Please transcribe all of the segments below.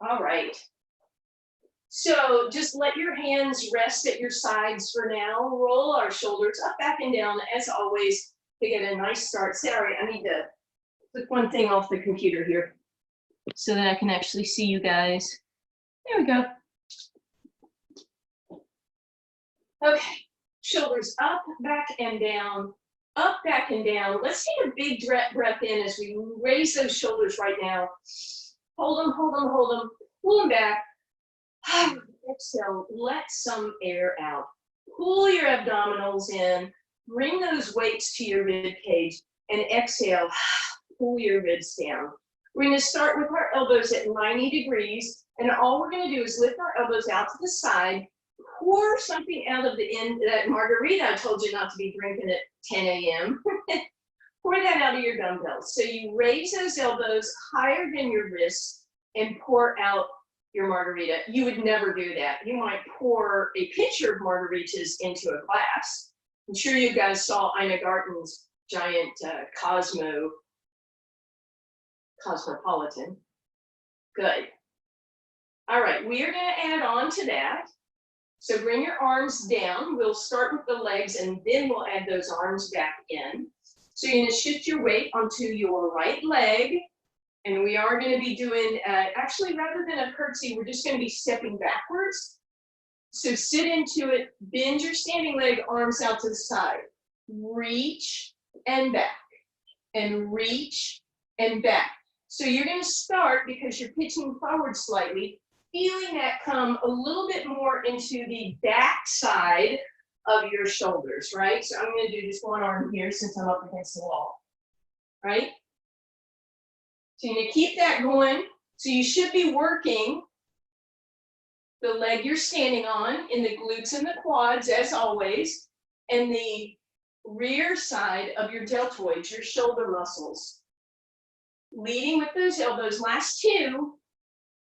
All right. So just let your hands rest at your sides for now. Roll our shoulders up, back, and down as always to get a nice start. Sorry, I need to click one thing off the computer here so that I can actually see you guys. There we go. Okay, shoulders up, back, and down. Up, back, and down. Let's take a big breath in as we raise those shoulders right now. Hold them, hold them, hold them. Pull them back. Exhale, let some air out. Pull your abdominals in. Bring those weights to your rib cage. And exhale, pull your ribs down. We're going to start with our elbows at 90 degrees. And all we're going to do is lift our elbows out to the side. Pour something out of the end, that margarita I told you not to be drinking at 10 a.m. Pour that out of your dumbbells. So you raise those elbows higher than your wrists and pour out your margarita. You would never do that. You might pour a pitcher of margaritas into a glass. I'm sure you guys saw Ina Garten's giant Cosmopolitan. Good. All right, we are going to add on to that. So bring your arms down. We'll start with the legs and then we'll add those arms back in. So you're going to shift your weight onto your right leg. And we are going to be doing, actually rather than a curtsy, we're just going to be stepping backwards. So sit into it, bend your standing leg, arms out to the side. Reach and back, and reach and back. So you're going to start, because you're pitching forward slightly, feeling that come a little bit more into the back side of your shoulders, right? So I'm going to do just one arm here since I'm up against the wall, right? So you're going to keep that going. So you should be working the leg you're standing on in the glutes and the quads, as always, and the rear side of your deltoids, your shoulder muscles. Leading with those elbows. Last two.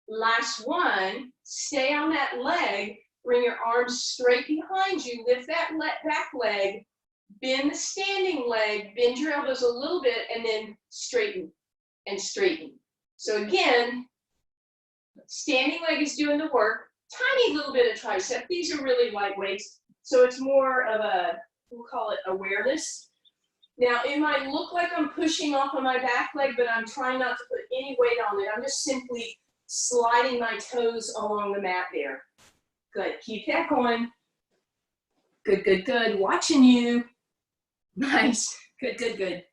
Last one. Stay on that leg. Bring your arms straight behind you. Lift that back leg. Bend the standing leg. Bend your elbows a little bit and then straighten and straighten. So again, standing leg is doing the work. Tiny little bit of tricep. These are really light weights. So it's more of a, we'll call it awareness. Now, it might look like I'm pushing off on my back leg, but I'm trying not to put any weight on it. I'm just simply sliding my toes along the mat there. Good. Keep that going. Good, good, good. Watching you. Nice. Good, good, good.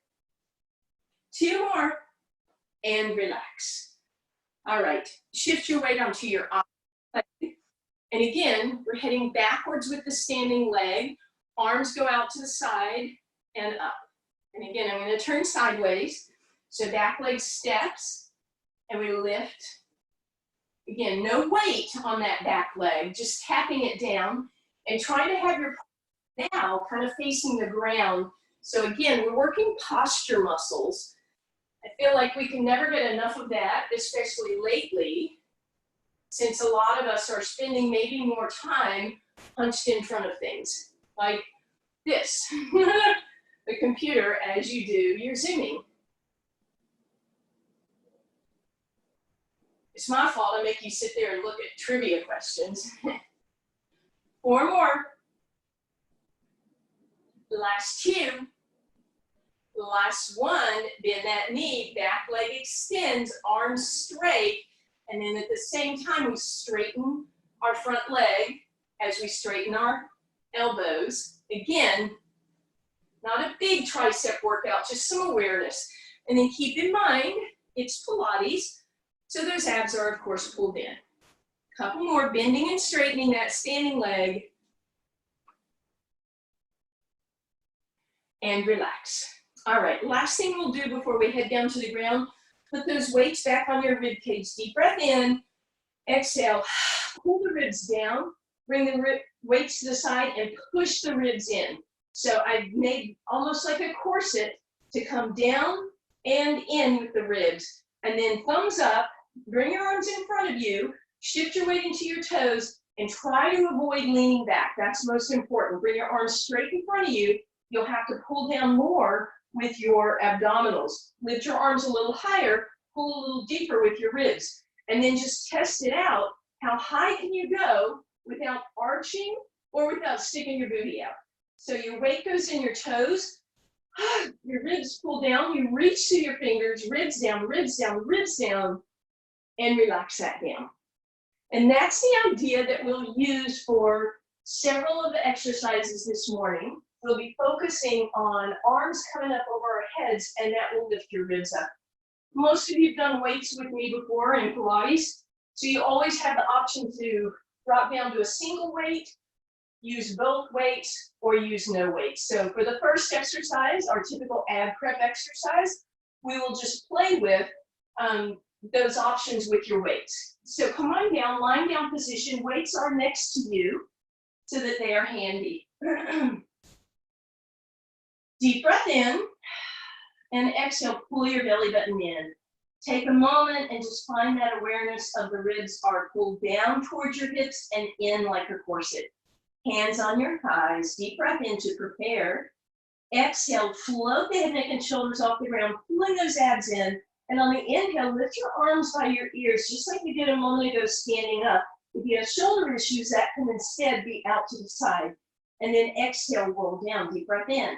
Two more. And relax. All right. Shift your weight onto your opposite leg. And again, we're heading backwards with the standing leg. Arms go out to the side and up. And again, I'm going to turn sideways. So back leg steps, and we lift. Again, no weight on that back leg, just tapping it down and trying to have your now kind of facing the ground. So again, we're working posture muscles. I feel like we can never get enough of that, especially lately, since a lot of us are spending maybe more time hunched in front of things, like this. The computer, as you do your Zooming. It's my fault I make you sit there and look at trivia questions. Four more. Last two. Last one, bend that knee, back leg extends, arms straight, and then at the same time we straighten our front leg as we straighten our elbows. Again, not a big tricep workout, just some awareness. And then keep in mind, it's Pilates, so those abs are, of course, pulled in. Couple more, bending and straightening that standing leg. And relax. All right, last thing we'll do before we head down to the ground, put those weights back on your rib cage. Deep breath in, exhale, pull the ribs down, bring the weights to the side and push the ribs in. So I've made almost like a corset to come down and in with the ribs. And then thumbs up, bring your arms in front of you, shift your weight into your toes, and try to avoid leaning back. That's most important. Bring your arms straight in front of you. You'll have to pull down more with your abdominals. Lift your arms a little higher, pull a little deeper with your ribs. And then just test it out. How high can you go without arching or without sticking your booty out? So your weight goes in your toes, your ribs pull down, you reach through your fingers, ribs down, ribs down, ribs down, and relax that down. And that's the idea that we'll use for several of the exercises this morning. We'll be focusing on arms coming up over our heads, and that will lift your ribs up. Most of you have done weights with me before in Pilates, so you always have the option to drop down to a single weight, use both weights, or use no weights. So for the first exercise, our typical ab prep exercise, we will just play with those options with your weights. So come on down, lying down position, weights are next to you so that they are handy. Deep breath in, and exhale, pull your belly button in. Take a moment and just find that awareness of the ribs are pulled down towards your hips and in like a corset. Hands on your thighs, deep breath in to prepare. Exhale, float the head, neck, and shoulders off the ground, pulling those abs in. And on the inhale, lift your arms by your ears, just like you did a moment ago standing up. If you have shoulder issues, that can instead be out to the side. And then exhale, roll down, deep breath in.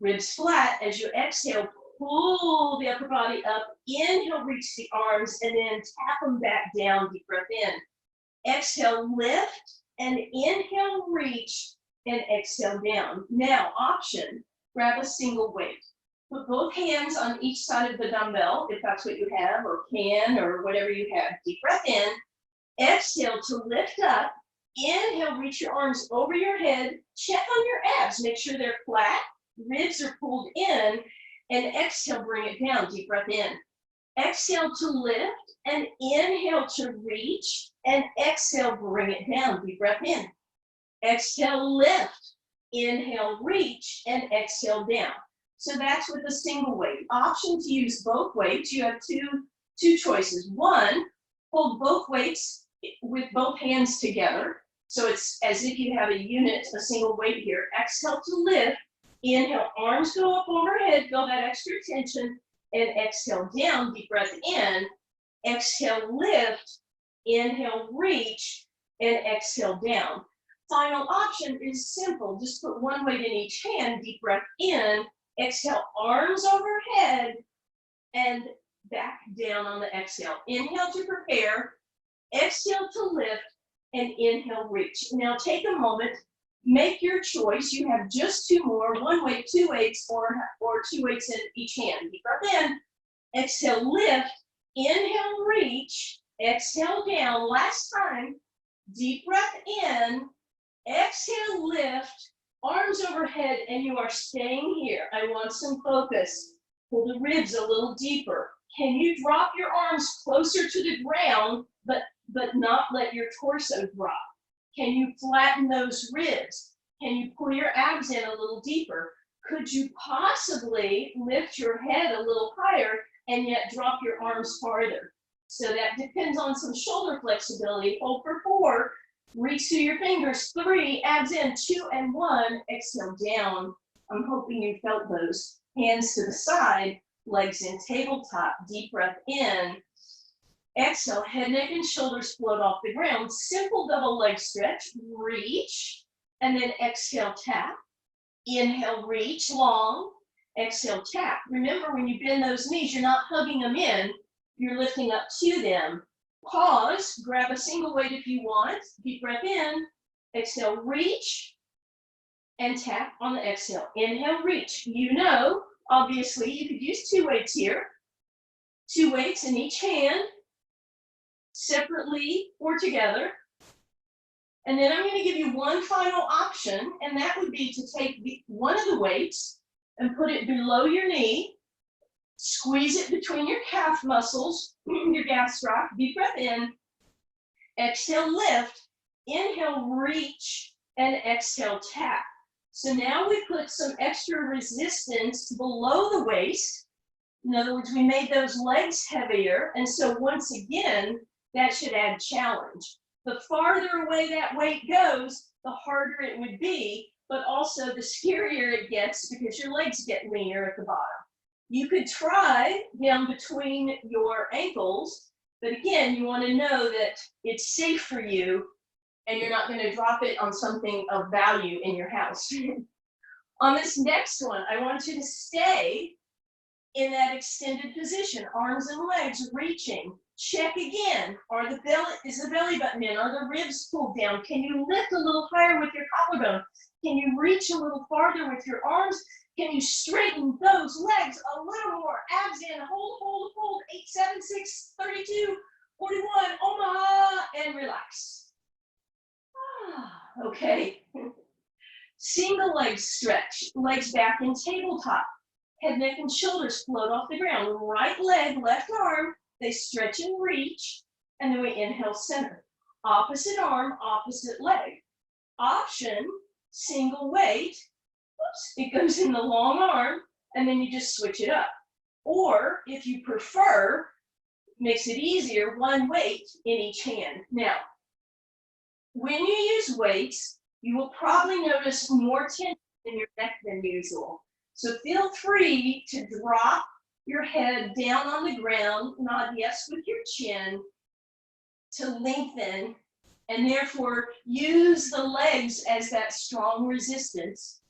Ribs flat. As you exhale, pull the upper body up. Inhale, reach the arms, and then tap them back down, deep breath in. Exhale, lift, and inhale, reach, and exhale down. Now, option, grab a single weight. Put both hands on each side of the dumbbell, if that's what you have, or can, or whatever you have. Deep breath in. Exhale to lift up. Inhale, reach your arms over your head. Check on your abs. Make sure they're flat. Ribs are pulled in. And exhale, bring it down. Deep breath in. Exhale to lift. And inhale to reach. And exhale, bring it down. Deep breath in. Exhale, lift. Inhale, reach. And exhale down. So that's with a single weight. Option to use both weights. You have two choices. One, hold both weights with both hands together. So it's as if you have a unit, a single weight here. Exhale to lift. Inhale, arms go up overhead, feel that extra tension. And exhale down, deep breath in. Exhale, lift. Inhale, reach. And exhale down. Final option is simple. Just put one weight in each hand, deep breath in. Exhale, arms overhead, and back down on the exhale. Inhale to prepare, exhale to lift, and inhale, reach. Now take a moment, make your choice. You have just two more, one weight, two weights, or two weights in each hand. Deep breath in, exhale, lift, inhale, reach, exhale down. Last time, deep breath in, exhale, lift, arms overhead, and you are staying here. I want some focus. Pull the ribs a little deeper. Can you drop your arms closer to the ground, but not let your torso drop? Can you flatten those ribs? Can you pull your abs in a little deeper? Could you possibly lift your head a little higher and yet drop your arms farther? So that depends on some shoulder flexibility. Hold for 4. Reach through your fingers. 3, abs in, 2 and 1, exhale down. I'm hoping you felt those. Hands to the side, legs in tabletop, deep breath in. Exhale, head, neck, and shoulders float off the ground. Simple double leg stretch, reach, and then exhale, tap. Inhale, reach, long. Exhale, tap. Remember, when you bend those knees, you're not hugging them in, you're lifting up to them. Pause, grab a single weight if you want. Deep breath in, exhale, reach, and tap on the exhale. Inhale, reach. You know, obviously, you could use 2 weights here. 2 weights in each hand, separately or together. And then I'm going to give you one final option, and that would be to take one of the weights and put it below your knee. Squeeze it between your calf muscles, your gastroc. Deep breath in. Exhale, lift. Inhale, reach. And exhale, tap. So now we put some extra resistance below the waist. In other words, we made those legs heavier. And so once again, that should add challenge. The farther away that weight goes, the harder it would be, but also the scarier it gets because your legs get leaner at the bottom. You could try down between your ankles But again, you want to know that it's safe for you and you're not going to drop it on something of value in your house. On this next one, I want you to stay in that extended position, arms and legs reaching. Check again. Is the belly button in? Are the ribs pulled down? Can you lift a little higher with your collarbone? Can you reach a little farther with your arms? Can you straighten those legs a little more? Abs in, hold, hold, hold. 8, 7, 6, 32, 41, Omaha, and relax. Okay. Single leg stretch, legs back in tabletop. Head, neck, and shoulders float off the ground. Right leg, left arm, they stretch and reach, and then we inhale center. Opposite arm, opposite leg. Option, single weight. Oops, it goes in the long arm, and then you just switch it up. Or, if you prefer, makes it easier, one weight in each hand. Now, when you use weights, you will probably notice more tension in your neck than usual. So feel free to drop your head down on the ground, nod yes with your chin to lengthen, and therefore use the legs as that strong resistance.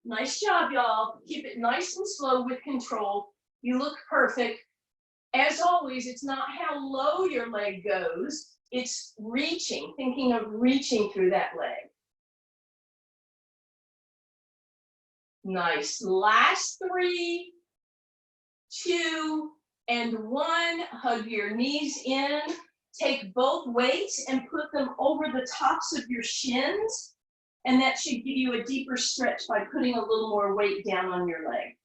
Nice job, y'all. Keep it nice and slow with control. You look perfect. As always, it's not how low your leg goes, it's reaching, thinking of reaching through that leg. Nice. Last 3, 2, and 1. Hug your knees in. Take both weights and put them over the tops of your shins. And that should give you a deeper stretch by putting a little more weight down on your leg.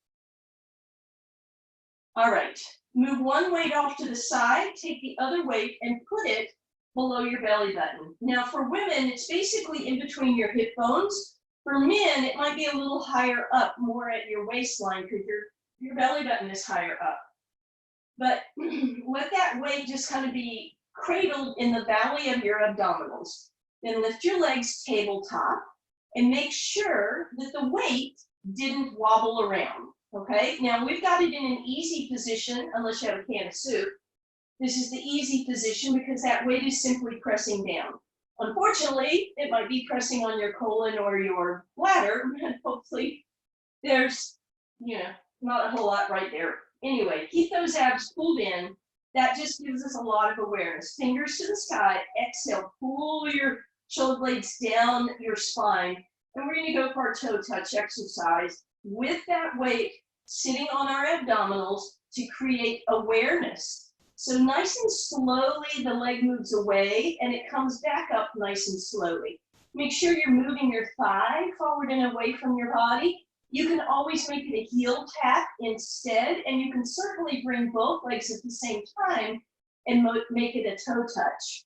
All right. Move one weight off to the side. Take the other weight and put it below your belly button. Now for women, it's basically in between your hip bones. For men, it might be a little higher up, more at your waistline, because your belly button is higher up. But let that weight just kind of be cradled in the valley of your abdominals. Then lift your legs tabletop and make sure that the weight didn't wobble around, okay? Now we've got it in an easy position, unless you have a can of soup. This is the easy position because that weight is simply pressing down. Unfortunately, it might be pressing on your colon or your bladder, and hopefully there's, not a whole lot right there. Anyway, keep those abs pulled in. That just gives us a lot of awareness. Fingers to the sky, exhale, pull your shoulder blades down your spine. And we're gonna go for our toe touch exercise with that weight sitting on our abdominals to create awareness. So nice and slowly, the leg moves away and it comes back up nice and slowly. Make sure you're moving your thigh forward and away from your body. You can always make it a heel tap instead, and you can certainly bring both legs at the same time and make it a toe touch.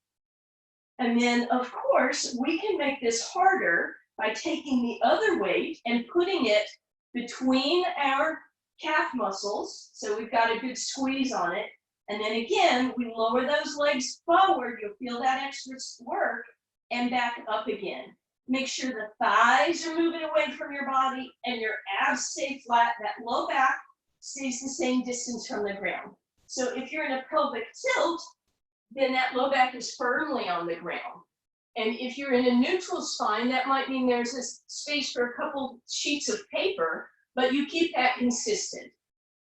And then, of course, we can make this harder by taking the other weight and putting it between our calf muscles. So we've got a good squeeze on it. And then again, we lower those legs forward. You'll feel that extra work and back up again. Make sure the thighs are moving away from your body and your abs stay flat. That low back stays the same distance from the ground. So if you're in a pelvic tilt, then that low back is firmly on the ground. And if you're in a neutral spine, that might mean there's a space for a couple sheets of paper, but you keep that consistent.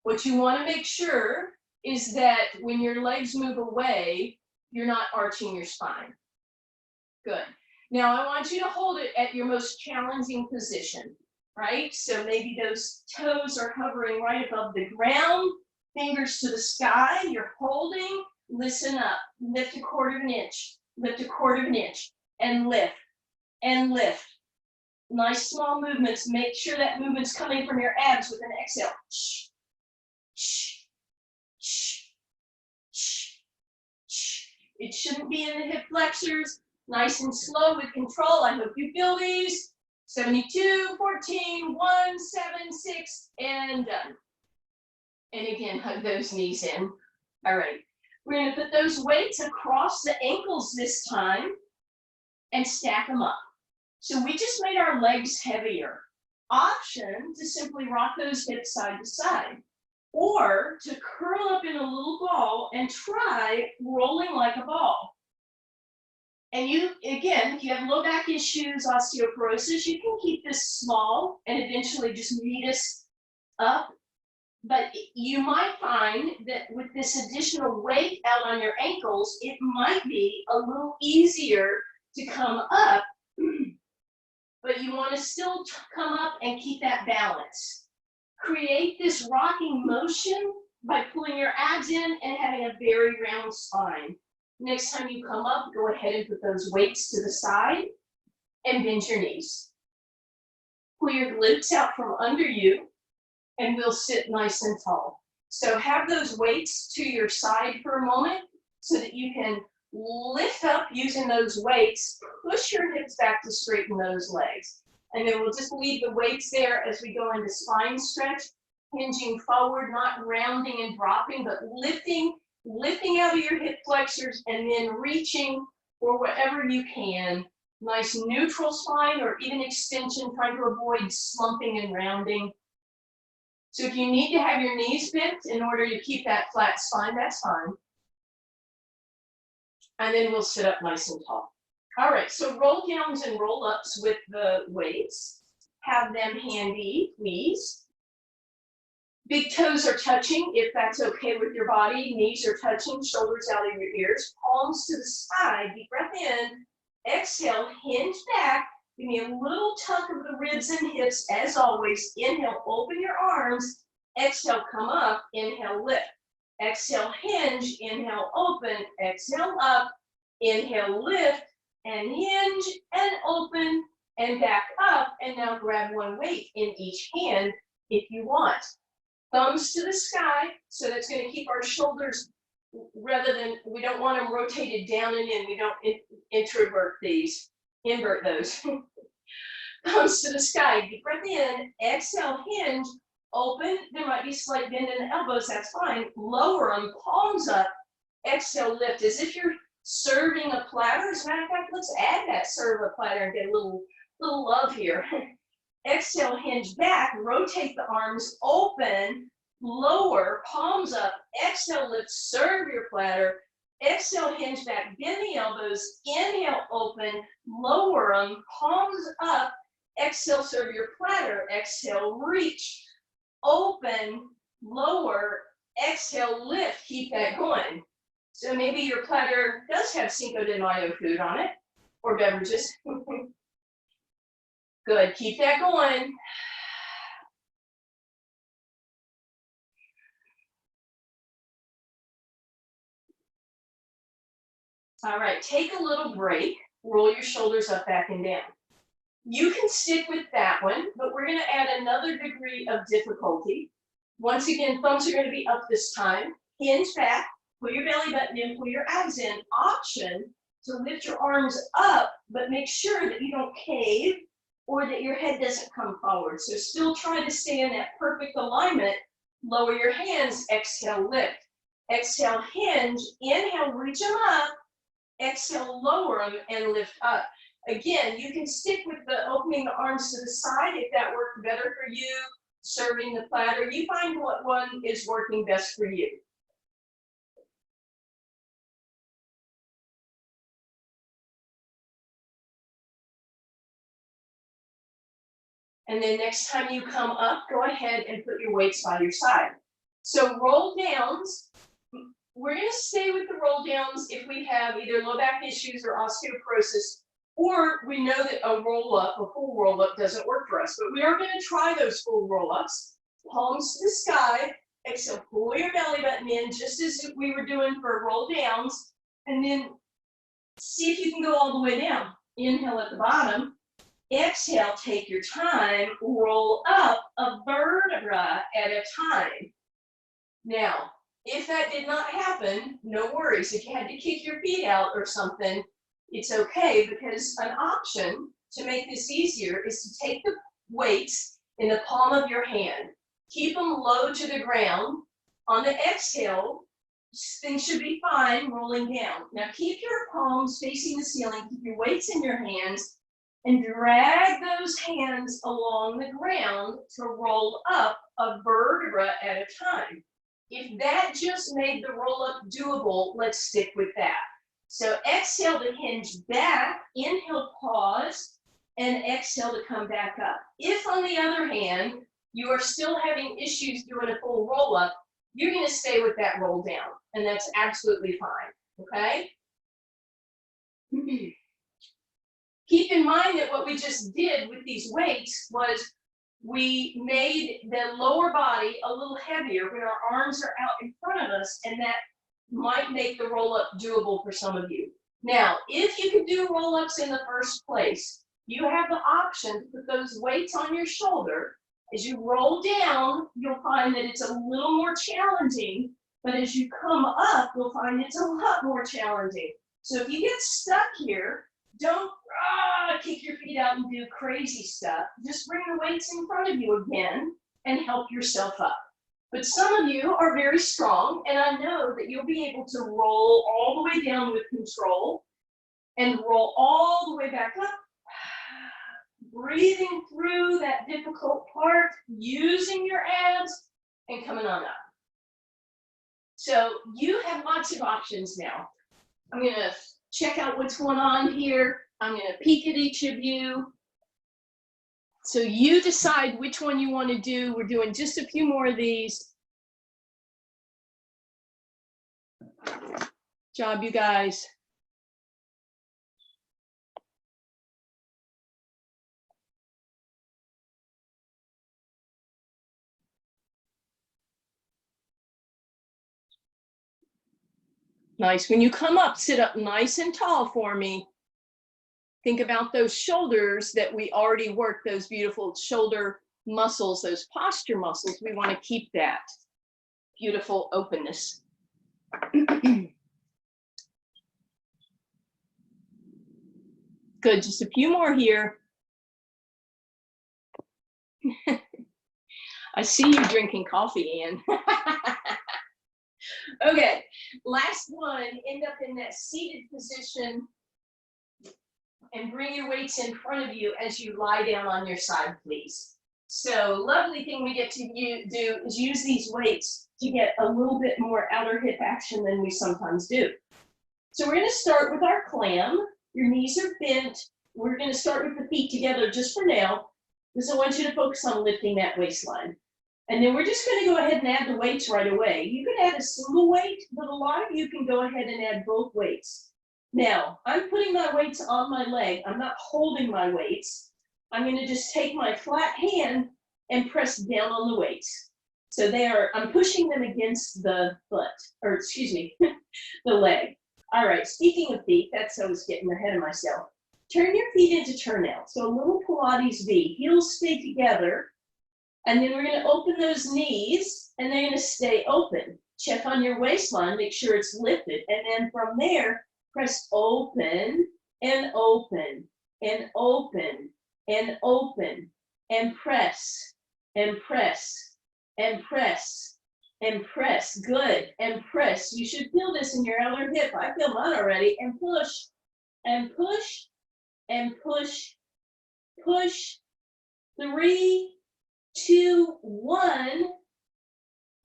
What you want to make sure is that when your legs move away, you're not arching your spine. Good. Now I want you to hold it at your most challenging position, right? So maybe those toes are hovering right above the ground, fingers to the sky, you're holding, listen up, lift a quarter of an inch, lift a quarter of an inch, and lift, and lift. Nice small movements. Make sure that movement's coming from your abs with an exhale. Shh, shh, shh, shh, shh. It shouldn't be in the hip flexors. Nice and slow with control. I hope you feel these. 72, 14, 1, 7, 6, and done. And again, hug those knees in. All right. We're going to put those weights across the ankles this time and stack them up. So we just made our legs heavier. Option to simply rock those hips side to side. or to curl up in a little ball and try rolling like a ball. And you, again, if you have low back issues, osteoporosis, you can keep this small and eventually just meet us up. But you might find that with this additional weight out on your ankles, it might be a little easier to come up, but you want to still come up and keep that balance. Create this rocking motion by pulling your abs in and having a very round spine. Next time you come up, go ahead and put those weights to the side and bend your knees. Pull your glutes out from under you, and we'll sit nice and tall. So have those weights to your side for a moment so that you can lift up using those weights, push your hips back to straighten those legs. And then we'll just leave the weights there as we go into spine stretch, hinging forward, not rounding and dropping, but lifting out of your hip flexors and then reaching for whatever you can. Nice neutral spine or even extension, trying to avoid slumping and rounding. So if you need to have your knees bent in order to keep that flat spine, that's fine. And then we'll sit up nice and tall. All right, so roll downs and roll ups with the weights. Have them handy, please. Big toes are touching, if that's okay with your body. Knees are touching, shoulders out of your ears, palms to the side. Deep breath in, exhale, hinge back. Give me a little tuck of the ribs and hips as always. Inhale, open your arms. Exhale, come up. Inhale, lift. Exhale, hinge. Inhale, open. Exhale, up. Inhale, lift. And hinge and open and back up. And now grab one weight in each hand if you want. Thumbs to the sky. So that's going to keep our shoulders, rather than, we don't want them rotated down and in. We don't introvert these. Invert those. Thumbs to the sky. Deep breath in. Exhale, hinge. Open. There might be slight bend in the elbows. That's fine. Lower them. Palms up. Exhale, lift. As if you're serving a platter. As a matter of fact, let's add that serve a platter and get a little love here. Exhale, hinge back. Rotate the arms. Open. Lower. Palms up. Exhale, lift. Serve your platter. Exhale, hinge back, bend the elbows, inhale, open, lower them, palms up, exhale, serve your platter, exhale, reach, open, lower, exhale, lift, keep that going. So maybe your platter does have Cinco de Mayo food on it, or beverages. Good, keep that going. All right, take a little break, roll your shoulders up, back, and down. You can stick with that one, but we're going to add another degree of difficulty. Once again, thumbs are going to be up this time. Hinge back, pull your belly button in, pull your abs in. Option to lift your arms up, but make sure that you don't cave or that your head doesn't come forward. So still try to stay in that perfect alignment. Lower your hands, exhale, lift. Exhale, hinge, inhale, reach them up. Exhale, lower them and lift up. Again, you can stick with the opening the arms to the side if that worked better for you, serving the platter. You find what one is working best for you. And then next time you come up, go ahead and put your weights by your side. So roll downs. We're going to stay with the roll downs if we have either low back issues or osteoporosis, or we know that a roll up, a full roll up doesn't work for us, but we are going to try those full roll ups. Palms to the sky, exhale, pull your belly button in just as we were doing for roll downs, and then see if you can go all the way down. Inhale at the bottom, exhale, take your time, roll up a vertebra at a time. Now, if that did not happen, no worries. If you had to kick your feet out or something, it's okay, because an option to make this easier is to take the weights in the palm of your hand. Keep them low to the ground. On the exhale, things should be fine rolling down. Now keep your palms facing the ceiling, keep your weights in your hands, and drag those hands along the ground to roll up a vertebra at a time. If that just made the roll up doable, let's stick with that. So exhale to hinge back, inhale, pause, and exhale to come back up. If on the other hand, you are still having issues doing a full roll up, you're gonna stay with that roll down, and that's absolutely fine, okay? Keep in mind that what we just did with these weights was we made the lower body a little heavier when our arms are out in front of us, and that might make the roll up doable for some of you. Now, if you can do roll ups in the first place, you have the option to put those weights on your shoulder. As you roll down, you'll find that it's a little more challenging, but as you come up, you'll find it's a lot more challenging. So if you get stuck here, don't kick your feet out and do crazy stuff. Just bring the weights in front of you again and help yourself up. But some of you are very strong, and I know that you'll be able to roll all the way down with control and roll all the way back up, breathing through that difficult part, using your abs, and coming on up. So you have lots of options now. I'm gonna check out what's going on here. I'm gonna peek at each of you. So you decide which one you want to do. We're doing just a few more of these. Job, you guys. Nice. When you come up, sit up nice and tall for me. Think about those shoulders that we already worked, those beautiful shoulder muscles, those posture muscles. We want to keep that beautiful openness. Good, just a few more here. I see you drinking coffee, Ann. Okay, last one, end up in that seated position and bring your weights in front of you as you lie down on your side, please. So lovely thing we get to do is use these weights to get a little bit more outer hip action than we sometimes do. So we're gonna start with our clam. Your knees are bent. We're gonna start with the feet together just for now, because I want you to focus on lifting that waistline. And then we're just gonna go ahead and add the weights right away. You can add a single weight, but a lot of you can go ahead and add both weights. Now, I'm putting my weights on my leg. I'm not holding my weights. I'm gonna just take my flat hand and press down on the weights. So I'm pushing them against the foot, or excuse me, the leg. All right, speaking of feet, I was getting ahead of myself. Turn your feet into turnout. So a little Pilates V, heels stay together. And then we're gonna open those knees and they're gonna stay open. Check on your waistline, make sure it's lifted. And then from there, press open and open and open and open and press and press and press and press. Good, and press. You should feel this in your outer hip. I feel mine already. And push and push and push, push. 3, 2, 1.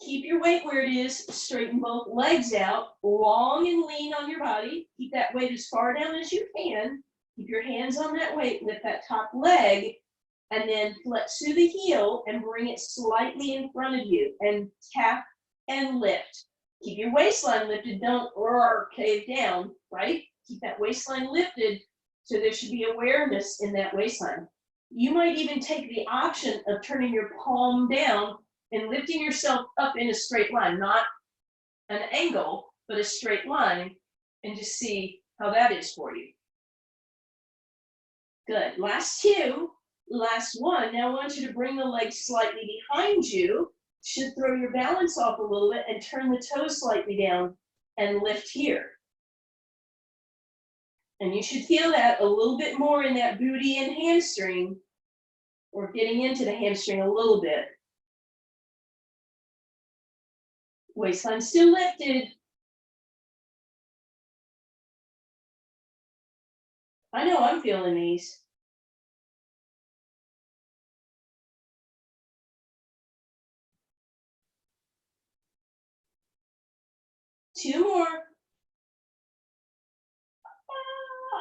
Keep your weight where it is. Straighten both legs out, long and lean on your body. Keep that weight as far down as you can. Keep your hands on that weight, lift that top leg, and then flex through the heel and bring it slightly in front of you and tap and lift. Keep your waistline lifted, don't cave down, right? Keep that waistline lifted so there should be awareness in that waistline. You might even take the option of turning your palm down and lifting yourself up in a straight line, not an angle, but a straight line, and just see how that is for you. Good, last 2, last 1. Now I want you to bring the legs slightly behind you. Should throw your balance off a little bit and turn the toes slightly down and lift here. And you should feel that a little bit more in that booty and hamstring, or getting into the hamstring a little bit. Waistline still lifted. I know I'm feeling these. 2 more.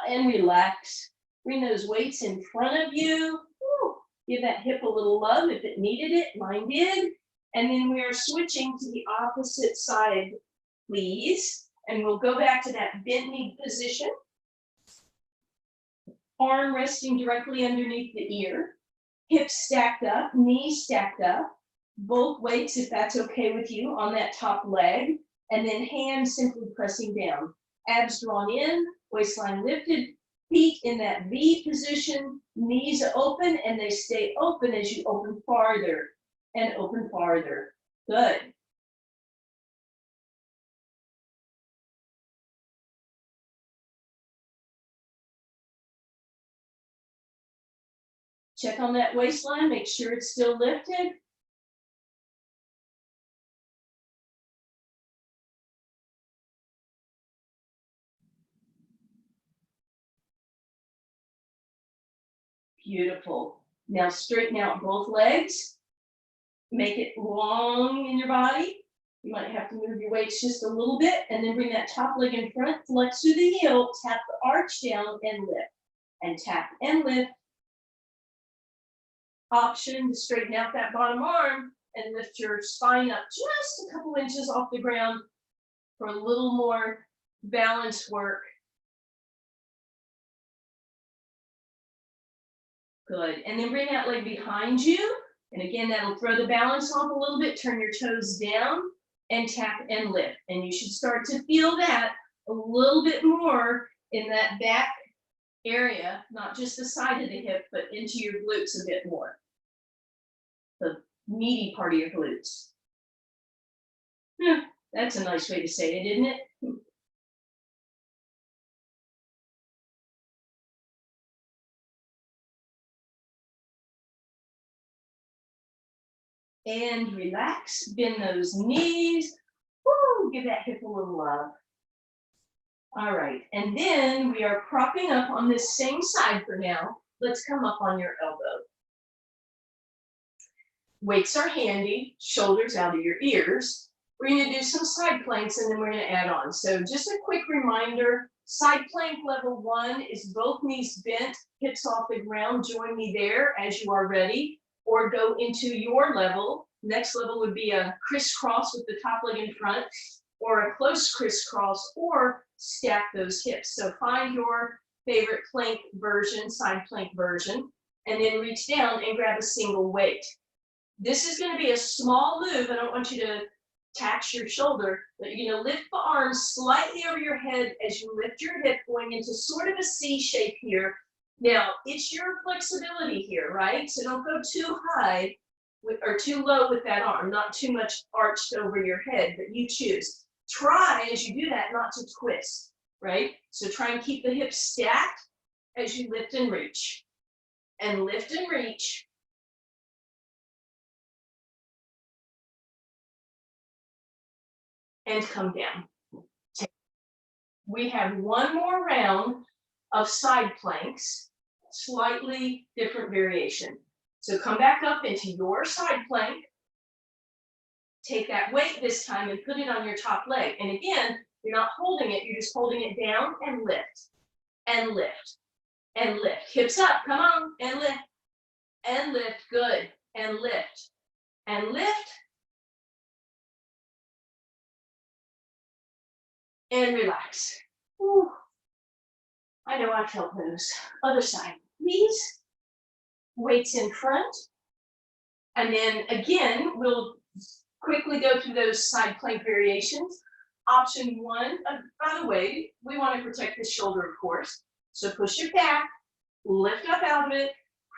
And relax. Bring those weights in front of you. Woo. Give that hip a little love if it needed it. Mine did. And then we are switching to the opposite side, please. And we'll go back to that bent knee position. Arm resting directly underneath the ear. Hips stacked up, knees stacked up. Both weights, if that's okay with you, on that top leg. And then hands simply pressing down. Abs drawn in, waistline lifted, feet in that V position, knees open, and they stay open as you open farther and open farther. Good. Check on that waistline, make sure it's still lifted. Beautiful. Now straighten out both legs. Make it long in your body. You might have to move your weights just a little bit and then bring that top leg in front, flex through the heel, tap the arch down and lift. And tap and lift. Option to straighten out that bottom arm and lift your spine up just a couple inches off the ground for a little more balance work. Good. And then bring that leg behind you. And again, that'll throw the balance off a little bit. Turn your toes down and tap and lift. And you should start to feel that a little bit more in that back area, not just the side of the hip, but into your glutes a bit more. The meaty part of your glutes. That's a nice way to say it, isn't it? And relax, bend those knees. Woo, give that hip a little love. All right, and then we are propping up on this same side for now. Let's come up on your elbow. Weights are handy, shoulders out of your ears. We're gonna do some side planks and then we're gonna add on. So just a quick reminder, side plank level 1 is both knees bent, hips off the ground. Join me there as you are ready, or go into your level. Next level would be a crisscross with the top leg in front, or a close crisscross, or stack those hips. So find your favorite plank version, side plank version, and then reach down and grab a single weight. This is going to be a small move. I don't want you to tax your shoulder, but you're going to lift the arms slightly over your head as you lift your hip, going into sort of a C shape here. Now, it's your flexibility here, right? So don't go too high or too low with that arm, not too much arched over your head, but you choose. Try, as you do that, not to twist, right? So try and keep the hips stacked as you lift and reach. And lift and reach. And come down. We have one more round of side planks, slightly different variation. So come back up into your side plank. Take that weight this time and put it on your top leg. And again, you're not holding it, you're just holding it down and lift, and lift, and lift. Hips up, come on, and lift, good, and lift, and lift, and relax. Whew. I know I felt those. Other side, please. Weights in front. And then again, we'll quickly go through those side plank variations. Option 1, by the way, we want to protect the shoulder, of course. So push it back, lift up out of it,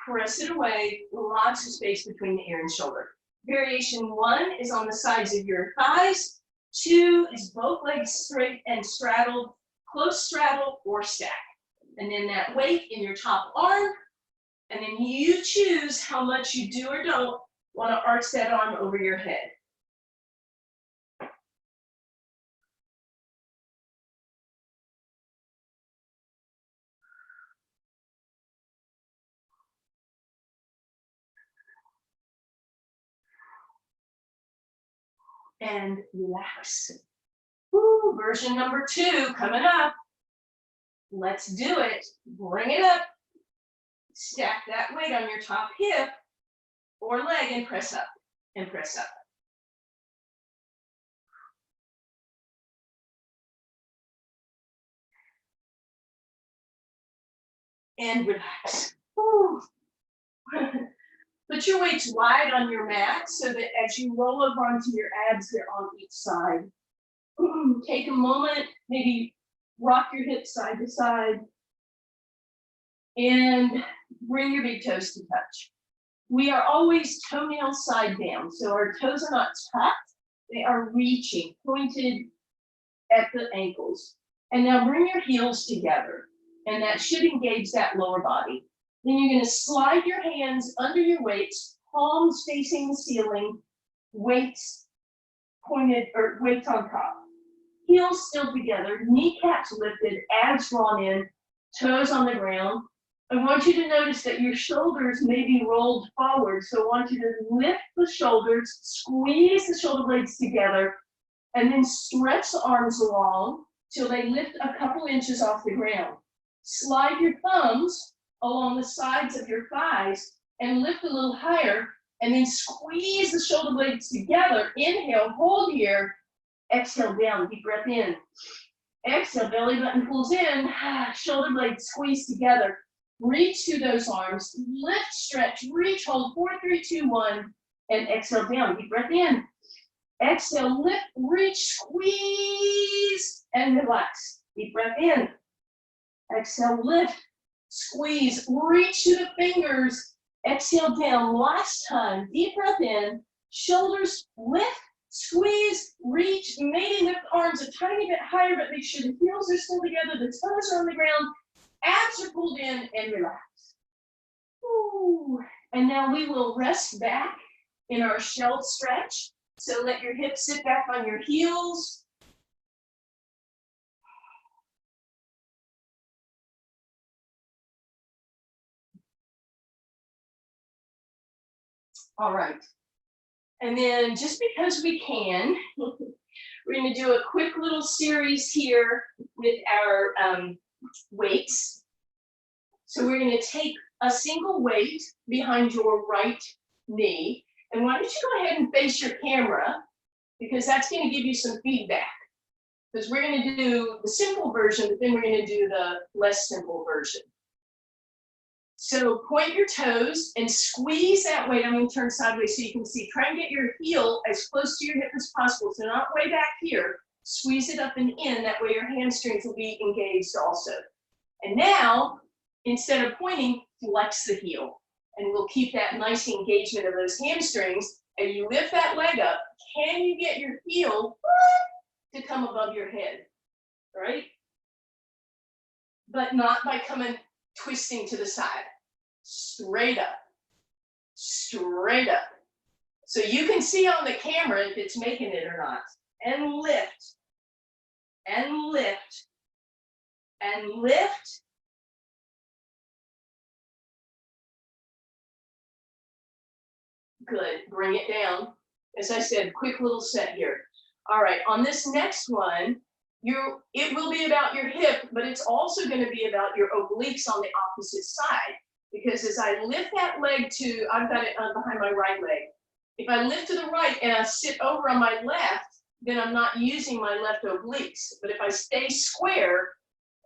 press it away, lots of space between the ear and shoulder. Variation 1 is on the sides of your thighs. 2 is both legs straight and straddled, close straddle or stack. And then that weight in your top arm, and then you choose how much you do or don't want to arch that arm over your head. And relax. Woo. Woo, version number 2 coming up. Let's do it. Bring it up. Stack that weight on your top hip or leg and press up and press up. And relax. Woo. Put your weights wide on your mat so that as you roll over onto your abs, they're on each side. Take a moment, maybe rock your hips side to side, and bring your big toes to touch. We are always toenail side down, so our toes are not tucked, they are reaching, pointed at the ankles. And now bring your heels together, and that should engage that lower body. Then you're going to slide your hands under your weights, palms facing the ceiling, weights pointed or weights on top. Heels still together, kneecaps lifted, abs drawn in, toes on the ground. I want you to notice that your shoulders may be rolled forward. So I want you to lift the shoulders, squeeze the shoulder blades together, and then stretch the arms along till they lift a couple inches off the ground. Slide your thumbs along the sides of your thighs and lift a little higher, and then squeeze the shoulder blades together. Inhale, hold here, exhale down, deep breath in. Exhale, belly button pulls in, shoulder blades squeeze together. Reach through those arms, lift, stretch, reach, hold, 4, 3, 2, 1, and exhale down, deep breath in. Exhale, lift, reach, squeeze, and relax. Deep breath in. Exhale, lift, squeeze, reach to the fingers. Exhale down, last time, deep breath in, shoulders lift, squeeze, reach, maybe lift arms a tiny bit higher, but make sure the heels are still together, the toes are on the ground, abs are pulled in, and relax. Ooh. And now we will rest back in our shell stretch. So let your hips sit back on your heels. All right. And then just because we can, we're going to do a quick little series here with our weights. So we're going to take a single weight behind your right knee. And why don't you go ahead and face your camera, because that's going to give you some feedback. Because we're going to do the simple version, but then we're going to do the less simple version. So point your toes and squeeze that weight. I'm going to turn sideways so you can see. Try and get your heel as close to your hip as possible. So not way back here. Squeeze it up and in. That way your hamstrings will be engaged also. And now, instead of pointing, flex the heel. And we'll keep that nice engagement of those hamstrings. And you lift that leg up. Can you get your heel to come above your head? Right? But not by coming twisting to the side. Straight up. Straight up. So you can see on the camera if it's making it or not. And lift. And lift. And lift. Good. Bring it down. As I said, quick little set here. All right, on this next one, it will be about your hip, but it's also going to be about your obliques on the opposite side. Because as I lift that leg to, I've got it behind my right leg. If I lift to the right and I sit over on my left, then I'm not using my left obliques. But if I stay square,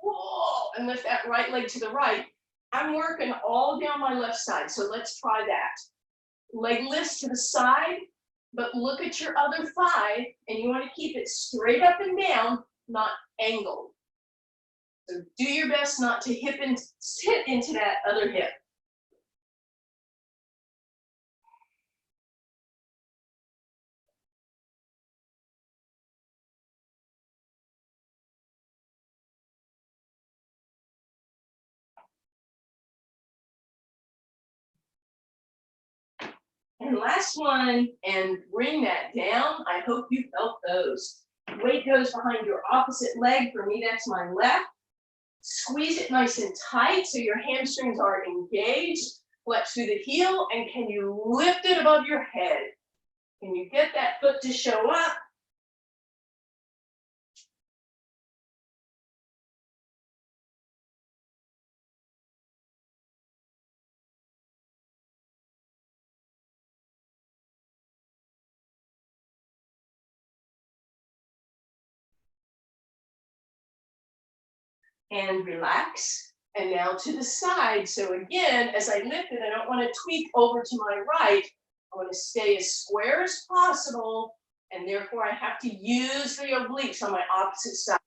whoa, and lift that right leg to the right, I'm working all down my left side. So let's try that. Leg lifts to the side, but look at your other thigh, and you want to keep it straight up and down, not angled. So do your best not to sit into that other hip. And last one, and bring that down. I hope you felt those. Weight goes behind your opposite leg. For me, that's my left. Squeeze it nice and tight so your hamstrings are engaged. Flex through the heel, and can you lift it above your head? Can you get that foot to show up? and relax. And now to the side. So again, as I lift it, I don't want to tweak over to my right. I want to stay as square as possible. And therefore I have to use the obliques on my opposite side.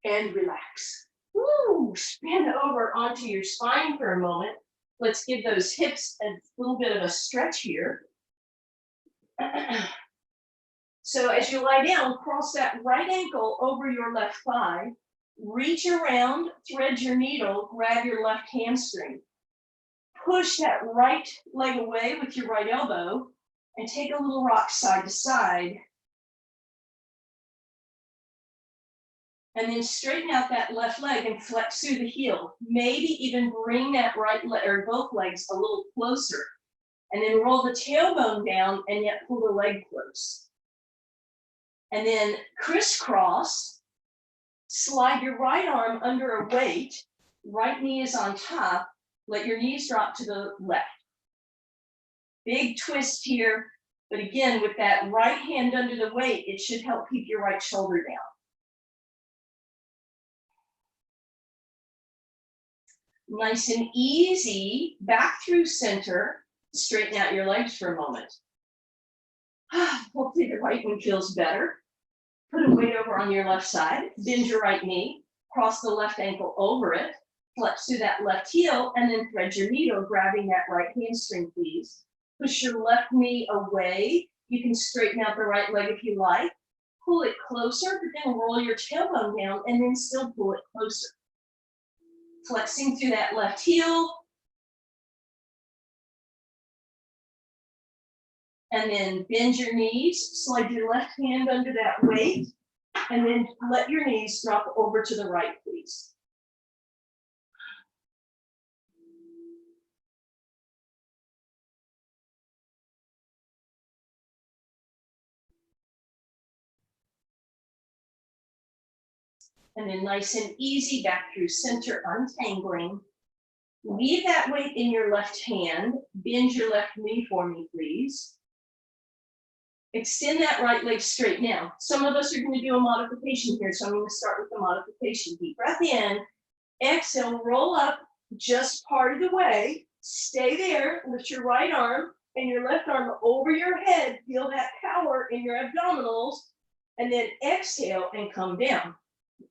And relax. Woo! Spin over onto your spine for a moment. Let's give those hips a little bit of a stretch here. So as you lie down, cross that right ankle over your left thigh, reach around, thread your needle, grab your left hamstring. Push that right leg away with your right elbow and take a little rock side to side. And then straighten out that left leg and flex through the heel. Maybe even bring that right leg or both legs a little closer. And then roll the tailbone down and yet pull the leg close. And then crisscross, slide your right arm under a weight, right knee is on top, let your knees drop to the left. Big twist here, but again, with that right hand under the weight, it should help keep your right shoulder down. Nice and easy, back through center, straighten out your legs for a moment. Hopefully the right one feels better. Put a weight over on your left side, bend your right knee, cross the left ankle over it, flex through that left heel, and then thread your needle, grabbing that right hamstring, please. Push your left knee away. You can straighten out the right leg if you like. Pull it closer, but then roll your tailbone down and then still pull it closer. Flexing through that left heel. And then bend your knees, slide your left hand under that weight, and then let your knees drop over to the right, please. And then nice and easy, back through center, untangling. Leave that weight in your left hand. Bend your left knee for me, please. Extend that right leg straight now. Some of us are going to do a modification here, so I'm going to start with the modification. Deep breath in, exhale, roll up just part of the way. Stay there, lift your right arm and your left arm over your head. Feel that power in your abdominals, and then exhale and come down.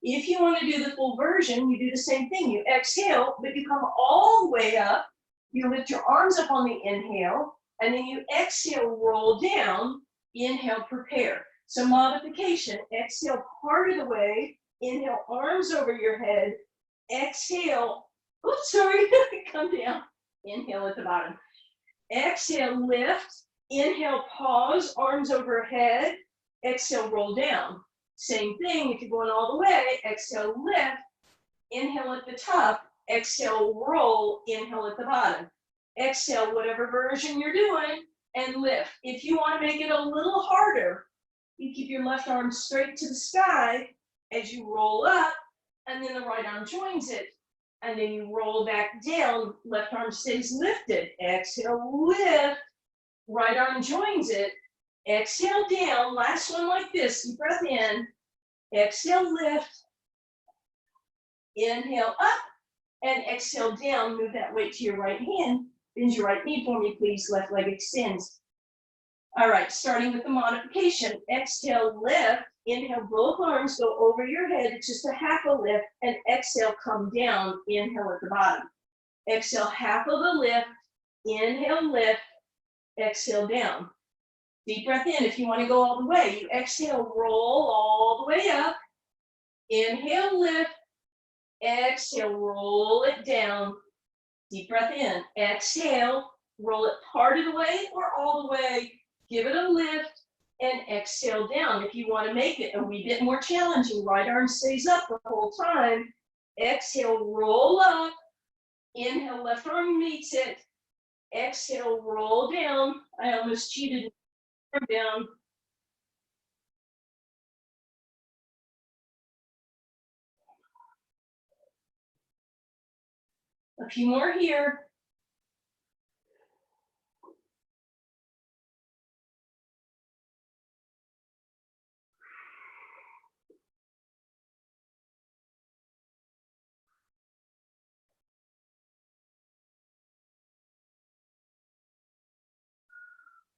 If you want to do the full version, you do the same thing. You exhale, but you come all the way up. You lift your arms up on the inhale, and then you exhale, roll down. Inhale, prepare. So modification, exhale part of the way, inhale, arms over your head, exhale, oops, sorry, come down, inhale at the bottom. Exhale, lift, inhale, pause, arms overhead, exhale, roll down. Same thing, if you're going all the way, exhale, lift, inhale at the top, exhale, roll, inhale at the bottom. Exhale, whatever version you're doing, and lift. If you want to make it a little harder, you keep your left arm straight to the sky as you roll up, and then the right arm joins it. And then you roll back down, left arm stays lifted. Exhale, lift, right arm joins it. Exhale down, last one like this, deep breath in. Exhale, lift. Inhale up, and exhale down, move that weight to your right hand. Bend your right knee for me, please. Left leg extends. All right, starting with the modification. Exhale, lift. Inhale, both arms go over your head. It's just a half a lift. And exhale, come down. Inhale at the bottom. Exhale, half of a lift. Inhale, lift. Exhale, down. Deep breath in. If you want to go all the way, you exhale, roll all the way up. Inhale, lift. Exhale, roll it down. Deep breath in, exhale, roll it part of the way or all the way, give it a lift, and exhale down. If you want to make it a wee bit more challenging, right arm stays up the whole time. Exhale, roll up, inhale, left arm meets it, exhale, roll down. I almost cheated, down. A few more here.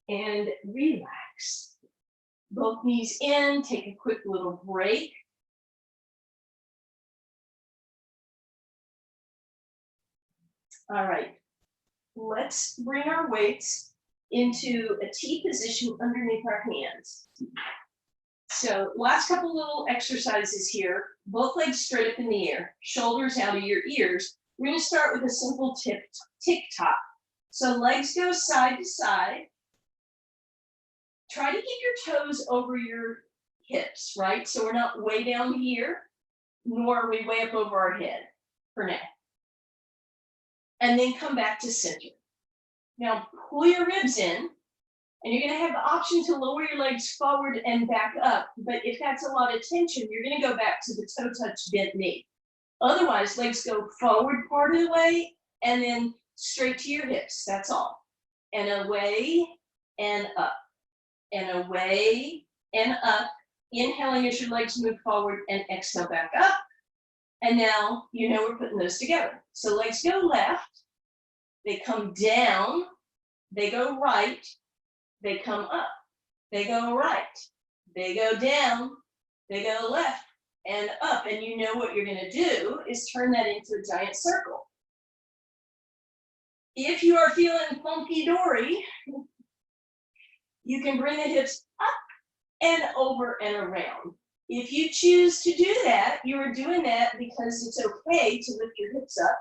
And relax. Both knees in, take a quick little break. All right, let's bring our weights into a T position underneath our hands. So last couple little exercises here, both legs straight up in the air, shoulders out of your ears. We're gonna start with a simple tick-tock. So legs go side to side. Try to keep your toes over your hips, right? So we're not way down here, nor are we way up over our head for now. And then come back to center. Now pull your ribs in, and you're gonna have the option to lower your legs forward and back up. But if that's a lot of tension, you're gonna go back to the toe touch bent knee. Otherwise, legs go forward part of the way and then straight to your hips, that's all. And away and up, and away and up. Inhaling as your legs move forward and exhale back up. And now you know we're putting those together. So legs go left, they come down, they go right, they come up, they go right, they go down, they go left and up. And you know what you're gonna do is turn that into a giant circle. If you are feeling funky dory, you can bring the hips up and over and around. If you choose to do that, you are doing that because it's okay to lift your hips up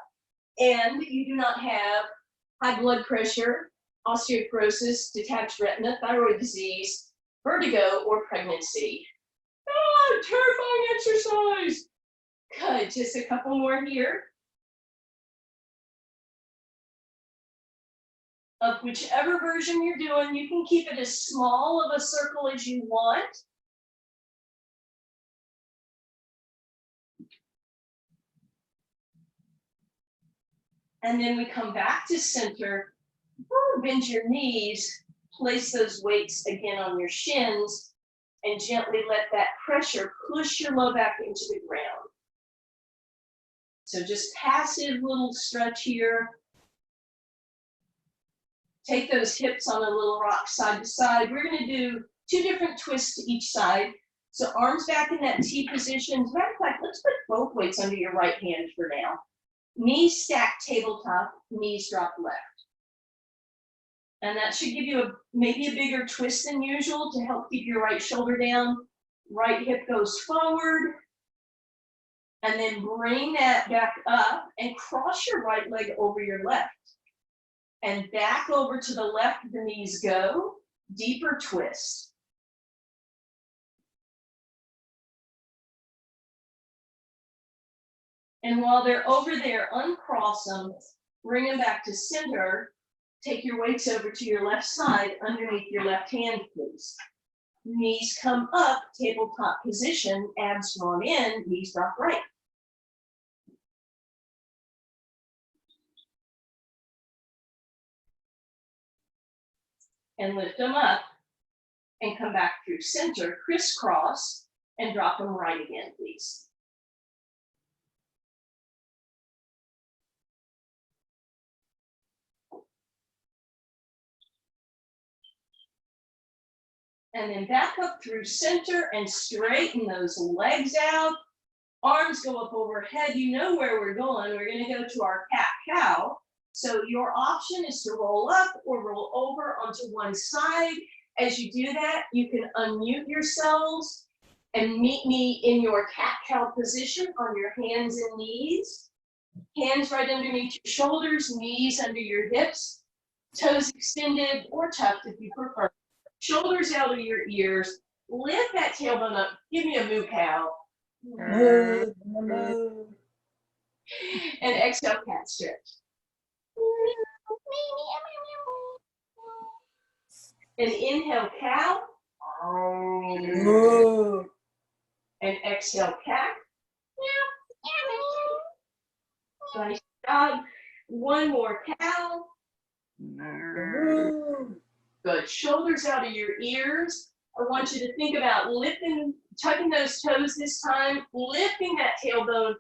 and you do not have high blood pressure, osteoporosis, detached retina, thyroid disease, vertigo, or pregnancy. Oh, terrifying exercise. Good, just a couple more here. Of whichever version you're doing, you can keep it as small of a circle as you want. And then we come back to center, bend your knees, place those weights again on your shins, and gently let that pressure push your low back into the ground. So just passive little stretch here. Take those hips on a little rock side to side. We're gonna do 2 different twists to each side. So arms back in that T position. As a matter of fact, let's put both weights under your right hand for now. Knees stacked tabletop, knees drop left. And that should give you maybe a bigger twist than usual to help keep your right shoulder down. Right hip goes forward. And then bring that back up and cross your right leg over your left. And back over to the left, the knees go. Deeper twist. And while they're over there, uncross them, bring them back to center. Take your weights over to your left side underneath your left hand, please. Knees come up, tabletop position, abs drawn in, knees drop right. And lift them up and come back through center, crisscross, and drop them right again, please. And then back up through center and straighten those legs out. Arms go up overhead. You know where we're going. We're going to go to our cat-cow. So your option is to roll up or roll over onto one side. As you do that, you can unmute yourselves and meet me in your cat-cow position on your hands and knees. Hands right underneath your shoulders, knees under your hips, toes extended or tucked if you prefer. Shoulders out of your ears. Lift that tailbone up. Give me a moo cow. And exhale, cat stretch. And inhale, cow. And exhale, cat. Nice job. One more cow. Good. Shoulders out of your ears. I want you to think about tucking those toes this time, lifting that tailbone,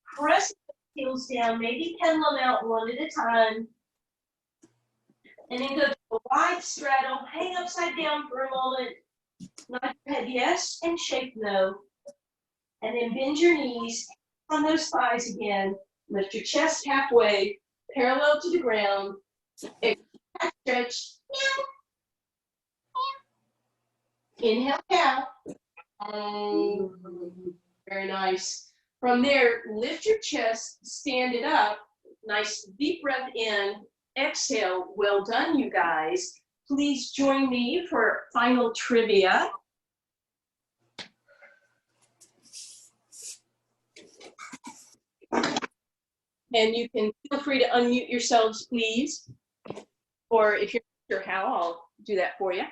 pressing the heels down, maybe pedal them out one at a time. And then go to a wide straddle, hang upside down for a moment, nod your head yes, and shake no. And then bend your knees on those thighs again. Lift your chest halfway, parallel to the ground. Stretch. Inhale, cow. Very nice. From there, lift your chest, stand it up. Nice deep breath in. Exhale. Well done, you guys. Please join me for final trivia. And you can feel free to unmute yourselves, please. Or if you're not sure how, I'll do that for you.